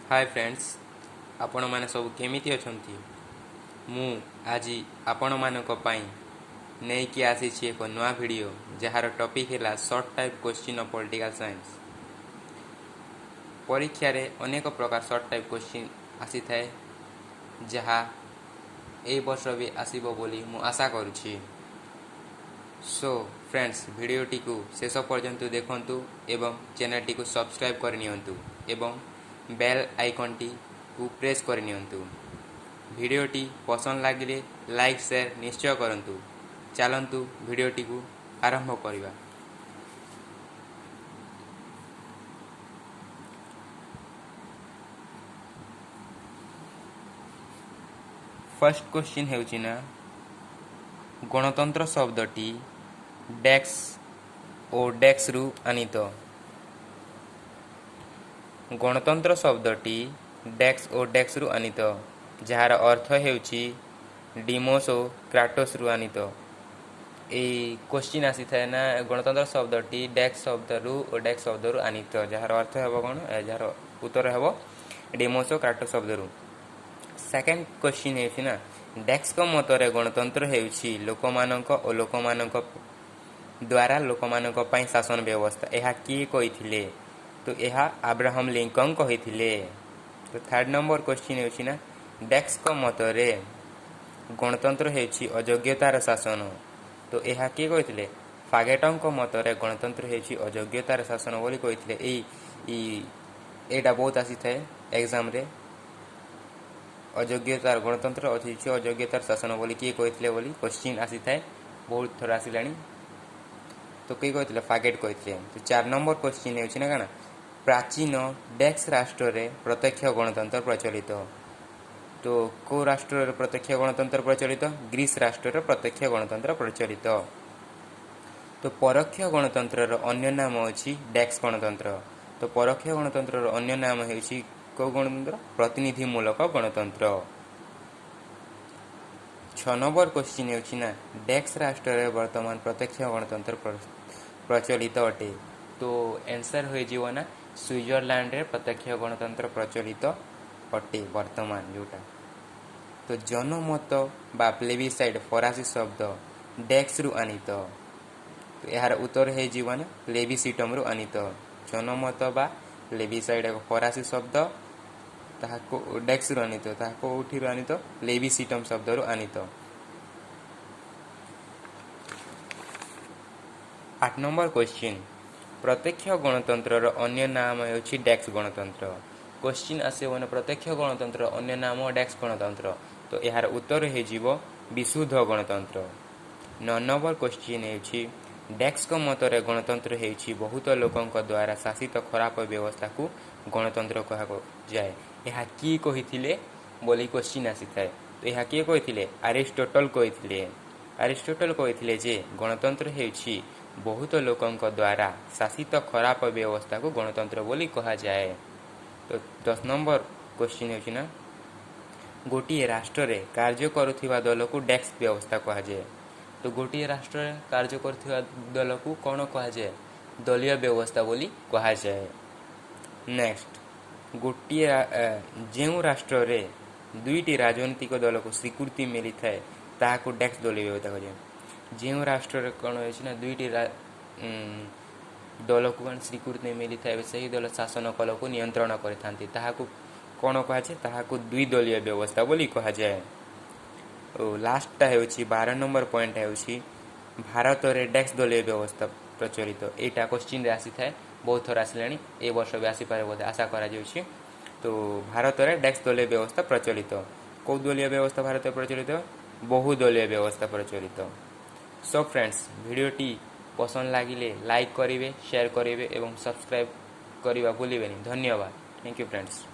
Hi friends, आपण माने सब केमिति अछंती। मु आज आपण मानक पई नै कि आसीछि एक नवा वीडियो जहार टॉपिक हैला short type question of political science. परीक्षा रे अनेक प्रकार शॉर्ट टाइप क्वेश्चन आसी थाए जहा ए वर्ष भी आसीबो बोली मु आशा करूछि। सो फ्रेंड्स, वीडियोटी को शेष पर्यंत देखंतु एवं चैनल को सब्सक्राइब करनियंतु एवं बेल आइकन को प्रेस करनियंतु। वीडियोटी पसंद लगिले लाइक शेयर निश्चय करंतु। चलंतु वीडियोटी को आरंभ करिबा। फर्स्ट क्वेश्चन हेउची ना, गणतंत्र शब्दटी डेक्स ओ डेक्स रु आनीत। गणतंत्र शब्दटी डेक्स ओ डेक्स रु आनीत, जार अर्थ हेउची डिमोस ओ क्राटोस रु आनीत। ए क्वेश्चन आसी थाए ना, गणतंत्र शब्दटी डेक्स शब्द रु ओ डेक्स शब्द रु आनीत, जार अर्थ हेबो कोन, जार उत्तर हेबो डिमोस ओ क्राटोस शब्द रु। सेकेंड क्वेश्चन हेउची ना, डेक्स को मतरे गणतंत्र हेउची लोकमानक ओ लोकमानक द्वारा लोकमानक पई शासन व्यवस्था। एहा किए कहिथिले? तो यह अब्राहम लिंकन कहिथिले। तो थर्ड नंबर क्वेश्चन हेउची ना, डेक्स को मतरे गणतंत्र हेउची अयोग्यतार शासन। तो यह किए कहिथिले? फागेटन को मतरे गणतंत्र हेउची अयोग्यतार शासन बोली कहिथिले। एटा बहुत आसी थाए एग्जाम रे, अयोग्यतार गणतंत्र अछि अयोग्यतार शासन बोली किए कहिथिले बोली क्वेश्चन आसी थाए, बहुत थोड़ा आसिलानी। तो किए कहिथिले? फागेट कहिथिले। तो 4 नंबर क्वेश्चन हेउची ना काना, प्राचीन डेक्स राष्ट्र रे प्रत्यक्ष गणतंत्र प्रचलित। तो को राष्ट्र रे प्रत्यक्ष गणतंत्र प्रचलित? ग्रीस राष्ट्र रे प्रत्यक्ष गणतंत्र प्रचलित। तो परोक्ष गणतंत्र रो अन्य नाम अछि डेक्स गणतंत्र। तो परोक्ष गणतंत्र रो अन्य नाम हेउची को गणतंत्र? प्रतिनिधिमूलक गणतंत्र। 6 नंबर क्वेश्चन हेउची ना, डेक्स राष्ट्र रे वर्तमान प्रत्यक्ष गणतंत्र प्रचलित अटे। तो आंसर होई जीवो ना, स्विट्जरलैंड रे प्रत्यक्ष गणतंत्र प्रचलित अटे वर्तमान जोटा। तो जनमत बा प्लेबिसाइड फरासी शब्द डेक्स रु आनीत। तो यार उत्तर है जीवन प्लेबिसिटम रु आनीत। जनमत बा प्लेबिसाइड एक फरासी शब्द ताहाको डेक्स रु आनीत, ताहाको उठी रु आनीत प्लेबिसिटम शब्द रु आनीत। 8 नंबर क्वेश्चन, प्रत्यक्ष गणतंत्र रो अन्य नाम हेउची डेक्स गणतंत्र। क्वेश्चन आसेवन प्रत्यक्ष गणतंत्र अन्य नाम डेक्स गणतंत्र। तो यार उत्तर हे जीवो विशुद्ध गणतंत्र। 9 नंबर क्वेश्चन हेउची, डेक्स को मतरे गणतंत्र हेउची बहुत लोकंक द्वारा शासित खराब व्यवस्था को गणतंत्र कहा जाए। यह की कहिथिले बोली क्वेश्चन आसी थाए। तो यह किए कहिथिले? अरिस्टोटल कहिथिले। अरिस्टोटल कहिथिले जे गणतंत्र हेउची बहुत लोकंक द्वारा शासित खराब व्यवस्था को गणतंत्र बोली कहा जाए। तो 10 नंबर क्वेश्चन हेउची ना, गोटिए राष्ट्र रे कार्य करुथिबा दल को डेक्स व्यवस्था कहा जाए। तो गोटिए राष्ट्र रे कार्य करुथिबा दल को कोन कहा जाए? दलीय व्यवस्था बोली कहा जाए। नेक्स्ट, गोटिए जेउ राष्ट्र रे दुईटी राजनीतिक दल को स्वीकृति मिली थाए ताहाको डेक्स दलीय व्यवस्था कहा जाए। जेउ राष्ट्र रे कोन होइछ ना, दुईटी दल को स्वीकृति मिली थाए सही दल शासन कल को नियंत्रण करिथांती, ताहाको कोन कहा जाए? ताहाको दुई दलीय व्यवस्था बोली कहा जाए। और लास्टटा हेउची 12 नंबर पॉइंट हेउची, भारत रे डेक्स दलीय व्यवस्था प्रचलित। एटा क्वेश्चन रे आसी थाए, बहुत थोड़ा आसिलानी, ए वर्ष भी आसी पारे बोधे आशा करा जाउची। तो भारत रे डेक्स दलीय व्यवस्था प्रचलित। को दलीय व्यवस्था भारत रे प्रचलित? बहुदलीय व्यवस्था प्रचलित। सो फ्रेंड्स, वीडियोटी पसंद लागिले लाइक करिवे, शेयर करिवे एवं सब्सक्राइब करिवा भूलिबेनी। धन्यवाद। Thank you friends.